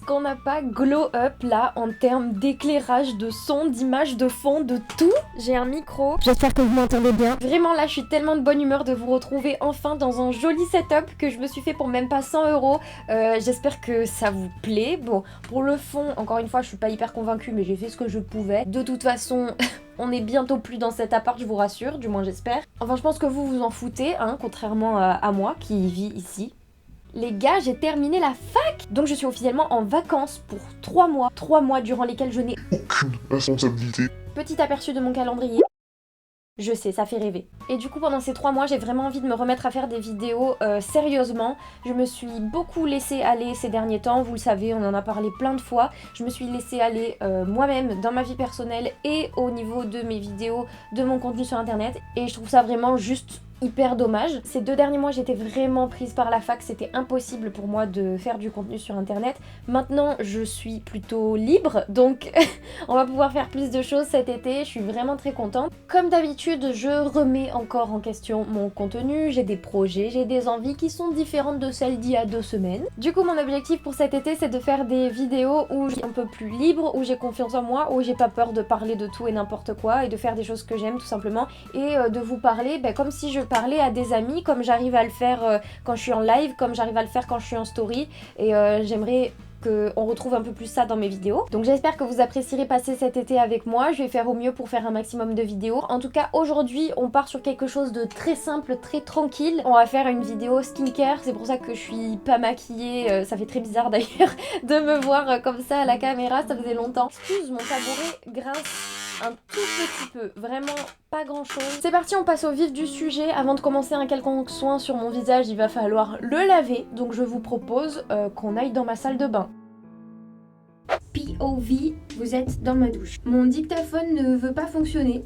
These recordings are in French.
qu'on n'a pas glow up là en termes d'éclairage, de son, d'image, de fond, de tout. J'ai un micro. J'espère que vous m'entendez bien. Vraiment là, je suis tellement de bonne humeur de vous retrouver enfin dans un joli setup que je me suis fait pour même pas 100 €. J'espère que ça vous plaît. Bon, pour le fond, encore une fois, je suis pas hyper convaincue, mais j'ai fait ce que je pouvais. De toute façon, on est bientôt plus dans cet appart, je vous rassure, du moins j'espère. Enfin, je pense que vous vous en foutez, hein, contrairement à moi qui vis ici. Les gars, j'ai terminé la fac, donc je suis officiellement en vacances pour 3 mois. 3 mois durant lesquels je n'ai aucune responsabilité. Petit aperçu de mon calendrier. Je sais, ça fait rêver. Et du coup, pendant ces 3 mois, j'ai vraiment envie de me remettre à faire des vidéos sérieusement. Je me suis beaucoup laissée aller ces derniers temps, vous le savez, on en a parlé plein de fois. Je me suis laissée aller moi-même dans ma vie personnelle et au niveau de mes vidéos, de mon contenu sur internet. Et je trouve ça vraiment juste hyper dommage. Ces 2 derniers mois, j'étais vraiment prise par la fac, c'était impossible pour moi de faire du contenu sur internet. Maintenant, je suis plutôt libre, donc on va pouvoir faire plus de choses cet été, je suis vraiment très contente. Comme d'habitude, je remets encore en question mon contenu, j'ai des projets, j'ai des envies qui sont différentes de celles d'il y a 2 semaines. Du coup, mon objectif pour cet été, c'est de faire des vidéos où je suis un peu plus libre, où j'ai confiance en moi, où j'ai pas peur de parler de tout et n'importe quoi, et de faire des choses que j'aime tout simplement, et de vous parler comme si je parlais à des amis, comme j'arrive à le faire quand je suis en live, comme j'arrive à le faire quand je suis en story, et j'aimerais qu'on retrouve un peu plus ça dans mes vidéos. Donc j'espère que vous apprécierez passer cet été avec moi, je vais faire au mieux pour faire un maximum de vidéos. En tout cas aujourd'hui on part sur quelque chose de très simple, très tranquille. On va faire une vidéo skincare, c'est pour ça que je suis pas maquillée, ça fait très bizarre d'ailleurs de me voir comme ça à la caméra, ça faisait longtemps. Excuse, mon tabouret grince un tout petit peu, vraiment pas grand chose. C'est parti, on passe au vif du sujet. Avant de commencer un quelconque soin sur mon visage, il va falloir le laver, donc je vous propose qu'on aille dans ma salle de bain. POV, vous êtes dans ma douche. Mon dictaphone ne veut pas fonctionner.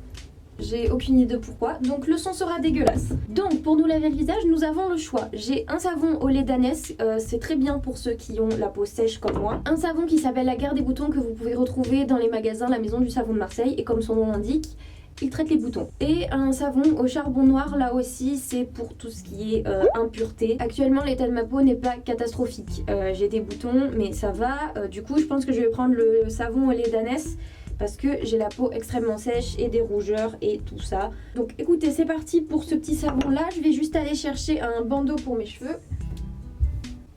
J'ai aucune idée de pourquoi, donc le son sera dégueulasse. Donc pour nous laver le visage, nous avons le choix. J'ai un savon au lait d'ânesse, c'est très bien pour ceux qui ont la peau sèche comme moi. Un savon qui s'appelle la Gare des boutons que vous pouvez retrouver dans les magasins La Maison du Savon de Marseille, et comme son nom l'indique, il traite les boutons. Et un savon au charbon noir, là aussi c'est pour tout ce qui est impureté. Actuellement l'état de ma peau n'est pas catastrophique, j'ai des boutons mais ça va. Du coup je pense que je vais prendre le savon au lait d'ânesse parce que j'ai la peau extrêmement sèche et des rougeurs et tout ça. Donc écoutez, c'est parti pour ce petit savon là. Je vais juste aller chercher un bandeau pour mes cheveux.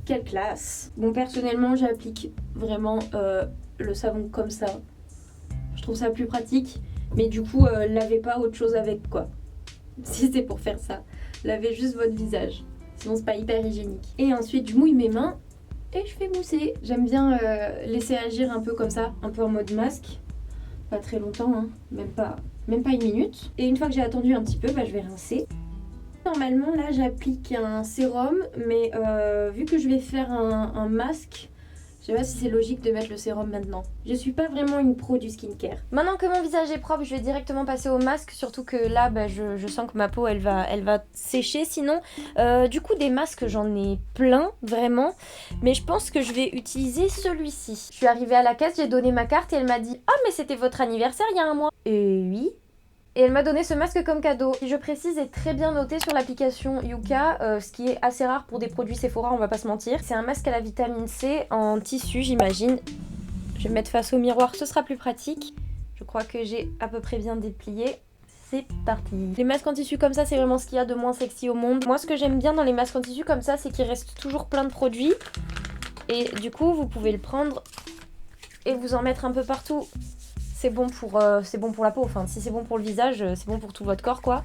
Quelle classe! Bon, personnellement j'applique vraiment le savon comme ça. Je trouve ça plus pratique. Mais du coup, lavez pas autre chose avec quoi. Si c'est pour faire ça. Lavez juste votre visage. Sinon c'est pas hyper hygiénique. Et ensuite je mouille mes mains et je fais mousser. J'aime bien laisser agir un peu comme ça, un peu en mode masque. Pas très longtemps, hein. Même pas 1 minute. Et une fois que j'ai attendu un petit peu, je vais rincer. Normalement là j'applique un sérum, mais vu que je vais faire un masque, je sais pas si c'est logique de mettre le sérum maintenant. Je suis pas vraiment une pro du skincare. Maintenant que mon visage est propre, je vais directement passer au masque. Surtout que là, je sens que ma peau, elle va sécher. Sinon, du coup, des masques, j'en ai plein, vraiment. Mais je pense que je vais utiliser celui-ci. Je suis arrivée à la caisse, j'ai donné ma carte et elle m'a dit « Ah, mais c'était votre anniversaire il y a 1 mois !» Et oui. Et elle m'a donné ce masque comme cadeau. Qui, je précise, est très bien noté sur l'application Yuka, ce qui est assez rare pour des produits Sephora, on va pas se mentir. C'est un masque à la vitamine C en tissu, j'imagine. Je vais me mettre face au miroir, ce sera plus pratique. Je crois que j'ai à peu près bien déplié. C'est parti. Les masques en tissu comme ça, c'est vraiment ce qu'il y a de moins sexy au monde. Moi, ce que j'aime bien dans les masques en tissu comme ça, c'est qu'il reste toujours plein de produits. Et du coup, vous pouvez le prendre et vous en mettre un peu partout. C'est bon pour la peau, enfin si c'est bon pour le visage, c'est bon pour tout votre corps quoi.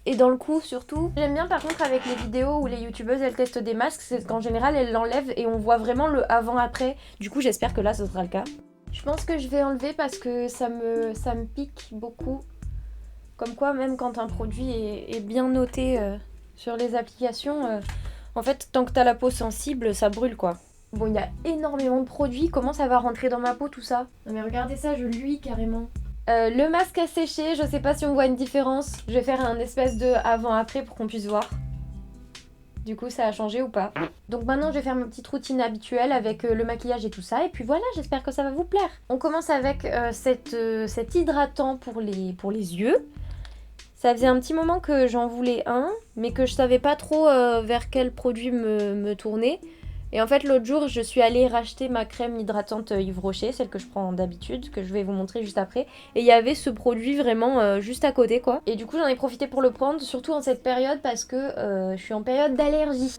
Et dans le cou surtout. J'aime bien par contre avec les vidéos où les youtubeuses elles testent des masques, c'est qu'en général elles l'enlèvent et on voit vraiment le avant-après. Du coup j'espère que là ce sera le cas. Je pense que je vais enlever parce que ça me pique beaucoup. Comme quoi même quand un produit est bien noté sur les applications, en fait tant que t'as la peau sensible ça brûle quoi. Bon, il y a énormément de produits, comment ça va rentrer dans ma peau tout ça? Non mais regardez ça, je luis carrément. Le masque a séché, je sais pas si on voit une différence. Je vais faire un espèce de avant-après pour qu'on puisse voir. Du coup, ça a changé ou pas? Donc maintenant, je vais faire ma petite routine habituelle avec le maquillage et tout ça. Et puis voilà, j'espère que ça va vous plaire. On commence avec cet hydratant pour les yeux. Ça faisait un petit moment que j'en voulais un, mais que je savais pas trop vers quel produit me tourner. Et en fait l'autre jour je suis allée racheter ma crème hydratante Yves Rocher, celle que je prends d'habitude, que je vais vous montrer juste après. Et il y avait ce produit vraiment juste à côté quoi. Et du coup j'en ai profité pour le prendre, surtout en cette période parce que je suis en période d'allergie.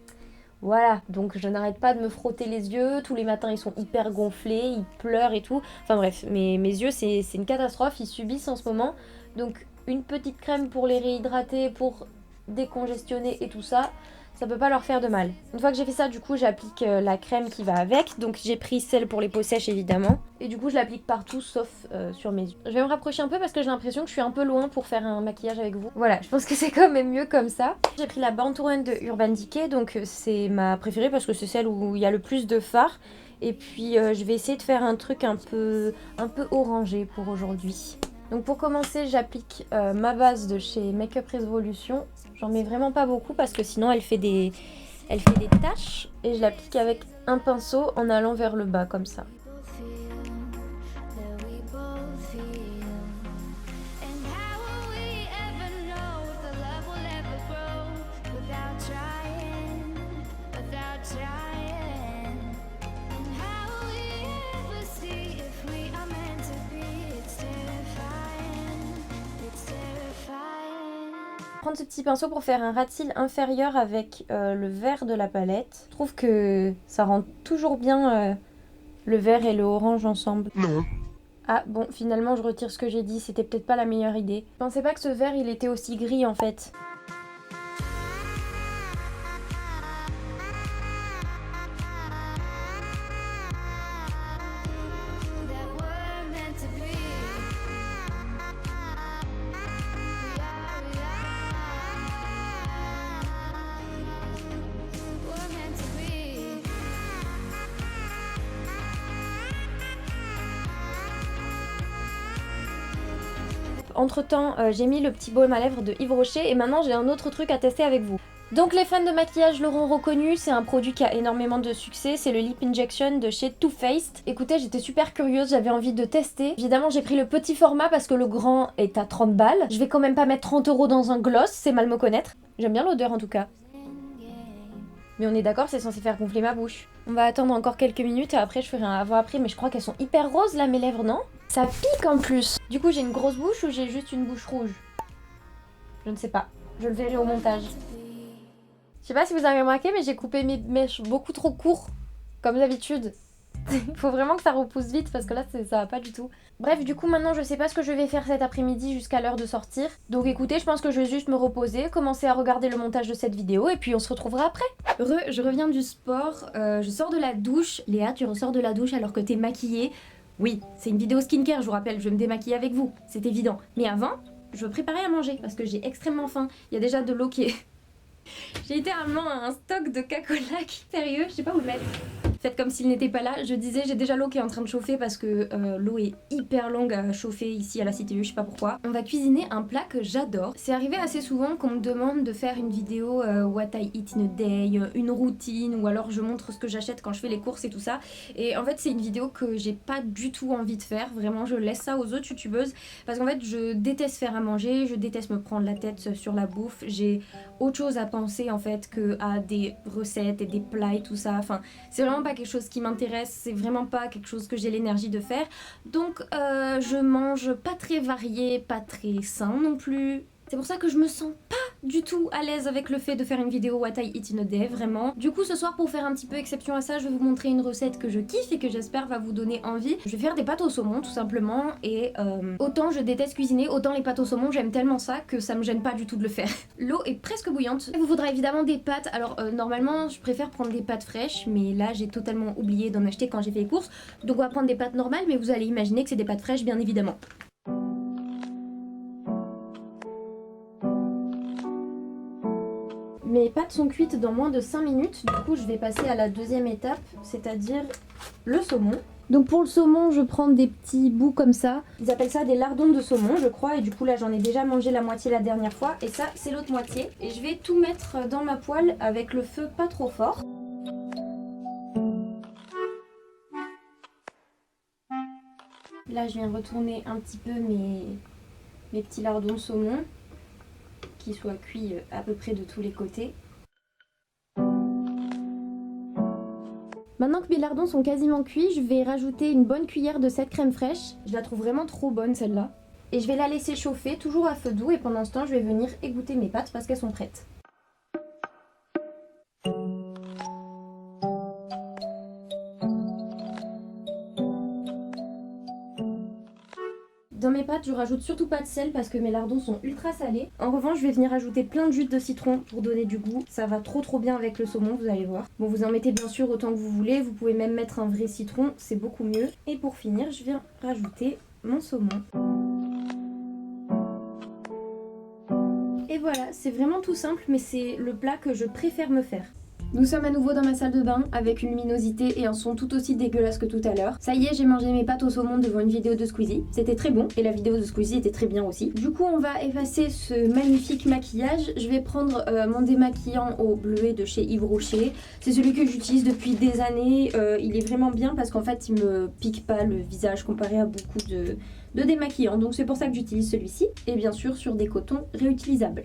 Voilà, donc je n'arrête pas de me frotter les yeux, tous les matins ils sont hyper gonflés, ils pleurent et tout. Enfin bref, mes yeux c'est une catastrophe, ils subissent en ce moment. Donc une petite crème pour les réhydrater, pour décongestionner et tout ça, ça peut pas leur faire de mal. Une fois que j'ai fait ça, du coup j'applique la crème qui va avec. Donc j'ai pris celle pour les peaux sèches évidemment. Et du coup je l'applique partout sauf sur mes yeux. Je vais me rapprocher un peu parce que j'ai l'impression que je suis un peu loin pour faire un maquillage avec vous. Voilà, je pense que c'est quand même mieux comme ça. J'ai pris la Born to Run de Urban Decay, donc c'est ma préférée parce que c'est celle où il y a le plus de fard. Et puis je vais essayer de faire un truc un peu orangé pour aujourd'hui. Donc pour commencer, j'applique ma base de chez Makeup Revolution. J'en mets vraiment pas beaucoup parce que sinon elle fait des taches. Et je l'applique avec un pinceau en allant vers le bas comme ça. Prendre ce petit pinceau pour faire un ras de cils inférieur avec le vert de la palette. Je trouve que ça rend toujours bien le vert et le orange ensemble. Non. Ah bon, finalement je retire ce que j'ai dit, c'était peut-être pas la meilleure idée. Je pensais pas que ce vert il était aussi gris en fait. Entre temps, j'ai mis le petit baume à lèvres de Yves Rocher et maintenant j'ai un autre truc à tester avec vous. Donc les fans de maquillage l'auront reconnu, c'est un produit qui a énormément de succès, c'est le Lip Injection de chez Too Faced. Écoutez, j'étais super curieuse, j'avais envie de tester. Évidemment, j'ai pris le petit format parce que le grand est à 30 balles. Je vais quand même pas mettre 30 € dans un gloss, c'est mal me connaître. J'aime bien l'odeur en tout cas. Mais on est d'accord, c'est censé faire gonfler ma bouche. On va attendre encore quelques minutes et après je ferai un avant-après, mais je crois qu'elles sont hyper roses là mes lèvres, non? Ça pique en plus. Du coup, j'ai une grosse bouche ou j'ai juste une bouche rouge? Je ne sais pas. Je le verrai au montage. Je sais pas si vous avez remarqué, mais j'ai coupé mes mèches beaucoup trop court, comme d'habitude. Il faut vraiment que ça repousse vite parce que là ça va pas du tout. Bref, du coup maintenant je sais pas ce que je vais faire cet après-midi jusqu'à l'heure de sortir. Donc écoutez, je pense que je vais juste me reposer, commencer à regarder le montage de cette vidéo et puis on se retrouvera après. Je reviens du sport, je sors de la douche. Léa, tu ressors de la douche alors que t'es maquillée. Oui, c'est une vidéo skincare, je vous rappelle, je vais me démaquiller avec vous, c'est évident. Mais avant, je veux préparer à manger parce que j'ai extrêmement faim. Il y a déjà de l'eau qui est... J'ai littéralement un stock de Coca-Cola qui est sérieux, je sais pas où le mettre. Faites comme s'il n'était pas là. Je disais, j'ai déjà l'eau qui est en train de chauffer parce que l'eau est hyper longue à chauffer ici à la CTU, je sais pas pourquoi. On va cuisiner un plat que j'adore. C'est arrivé assez souvent qu'on me demande de faire une vidéo what I eat in a day, une routine, ou alors je montre ce que j'achète quand je fais les courses et tout ça. Et en fait, c'est une vidéo que j'ai pas du tout envie de faire. Vraiment, je laisse ça aux autres youtubeuses parce qu'en fait, je déteste faire à manger, je déteste me prendre la tête sur la bouffe. J'ai autre chose à penser en fait que à des recettes et des plats et tout ça. Enfin, c'est vraiment pas quelque chose qui m'intéresse, c'est vraiment pas quelque chose que j'ai l'énergie de faire. Donc je mange pas très varié, pas très sain non plus. C'est pour ça que je me sens pas du tout à l'aise avec le fait de faire une vidéo What I Eat in a Day, vraiment. Du coup ce soir, pour faire un petit peu exception à ça, je vais vous montrer une recette que je kiffe et que j'espère va vous donner envie. Je vais faire des pâtes au saumon tout simplement et autant je déteste cuisiner, autant les pâtes au saumon j'aime tellement ça que ça me gêne pas du tout de le faire. L'eau est presque bouillante. Il vous faudra évidemment des pâtes. Alors normalement je préfère prendre des pâtes fraîches, mais là j'ai totalement oublié d'en acheter quand j'ai fait les courses. Donc on va prendre des pâtes normales, mais vous allez imaginer que c'est des pâtes fraîches bien évidemment. Mes pâtes sont cuites dans moins de 5 minutes, du coup je vais passer à la deuxième étape, c'est-à-dire le saumon. Donc pour le saumon, je prends des petits bouts comme ça. Ils appellent ça des lardons de saumon, je crois, et du coup là j'en ai déjà mangé la moitié la dernière fois, et ça c'est l'autre moitié. Et je vais tout mettre dans ma poêle avec le feu pas trop fort. Là je viens retourner un petit peu mes petits lardons de saumon, qui soient cuits à peu près de tous les côtés. Maintenant que mes lardons sont quasiment cuits, je vais rajouter une bonne cuillère de cette crème fraîche. Je la trouve vraiment trop bonne celle-là. Et je vais la laisser chauffer toujours à feu doux et pendant ce temps je vais venir égoutter mes pâtes parce qu'elles sont prêtes. Dans mes pâtes, je rajoute surtout pas de sel parce que mes lardons sont ultra salés. En revanche, je vais venir ajouter plein de jus de citron pour donner du goût. Ça va trop bien avec le saumon, vous allez voir. Bon, vous en mettez bien sûr autant que vous voulez. Vous pouvez même mettre un vrai citron, c'est beaucoup mieux. Et pour finir, je viens rajouter mon saumon. Et voilà, c'est vraiment tout simple, mais c'est le plat que je préfère me faire. Nous sommes à nouveau dans ma salle de bain avec une luminosité et un son tout aussi dégueulasse que tout à l'heure. Ça y est, j'ai mangé mes pâtes au saumon devant une vidéo de Squeezie. C'était très bon et la vidéo de Squeezie était très bien aussi. Du coup, on va effacer ce magnifique maquillage. Je vais prendre mon démaquillant au bleuet de chez Yves Rocher. C'est celui que j'utilise depuis des années. Il est vraiment bien parce qu'en fait, il me pique pas le visage comparé à beaucoup de démaquillants. Donc c'est pour ça que j'utilise celui-ci. Et bien sûr sur des cotons réutilisables.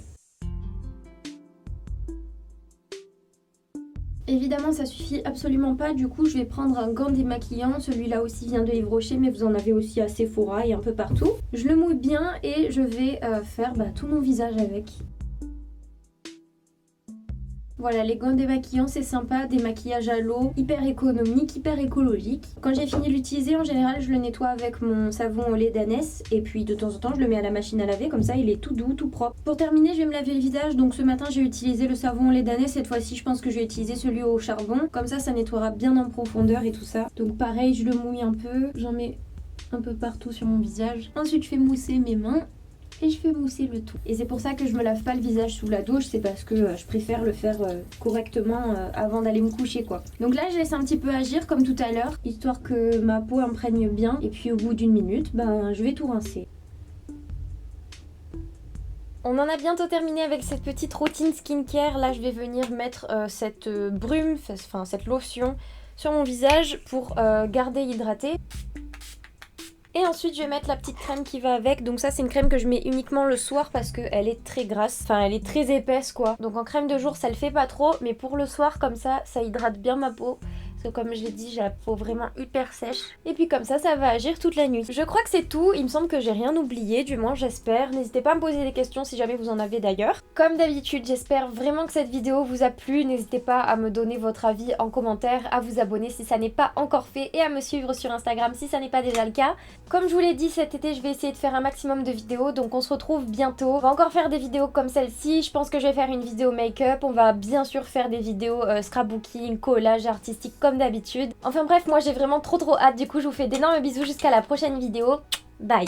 Évidemment ça suffit absolument pas, du coup je vais prendre un gant démaquillant, celui-là aussi vient de Yves Rocher mais vous en avez aussi à Sephora et un peu partout. Je le mouille bien et je vais faire tout mon visage avec. Voilà, les gants démaquillants c'est sympa, des maquillages à l'eau, hyper économique, hyper écologique. Quand j'ai fini de l'utiliser, en général je le nettoie avec mon savon au lait d'ânesse et puis de temps en temps je le mets à la machine à laver, comme ça il est tout doux, tout propre. Pour terminer, je vais me laver le visage, donc ce matin j'ai utilisé le savon au lait d'ânesse, cette fois-ci je pense que je vais utiliser celui au charbon, comme ça nettoiera bien en profondeur et tout ça. Donc pareil, je le mouille un peu, j'en mets un peu partout sur mon visage. Ensuite je fais mousser mes mains. Et je fais mousser le tout. Et c'est pour ça que je me lave pas le visage sous la douche, c'est parce que je préfère le faire correctement avant d'aller me coucher quoi. Donc là je laisse un petit peu agir comme tout à l'heure, histoire que ma peau imprègne bien. Et puis au bout d'une minute, je vais tout rincer. On en a bientôt terminé avec cette petite routine skincare. Là je vais venir mettre cette brume, enfin cette lotion sur mon visage pour garder hydraté. Et ensuite je vais mettre la petite crème qui va avec. Donc ça c'est une crème que je mets uniquement le soir parce qu'elle est très grasse. Enfin elle est très épaisse quoi. Donc en crème de jour ça le fait pas trop. Mais pour le soir comme ça hydrate bien ma peau. Parce que comme je l'ai dit j'ai la peau vraiment hyper sèche. Et puis comme ça va agir toute la nuit. Je crois que c'est tout. Il me semble que j'ai rien oublié. Du moins j'espère. N'hésitez pas à me poser des questions si jamais vous en avez d'ailleurs. Comme d'habitude j'espère vraiment que cette vidéo vous a plu. N'hésitez pas à me donner votre avis en commentaire. À vous abonner si ça n'est pas encore fait. Et à me suivre sur Instagram si ça n'est pas déjà le cas. Comme je vous l'ai dit cet été je vais essayer de faire un maximum de vidéos. Donc on se retrouve bientôt. On va encore faire des vidéos comme celle-ci. Je pense que je vais faire une vidéo make-up. On va bien sûr faire des vidéos scrapbooking, collage artistique comme d'habitude. Enfin bref, moi j'ai vraiment trop hâte. Du coup je vous fais d'énormes bisous jusqu'à la prochaine vidéo. Bye.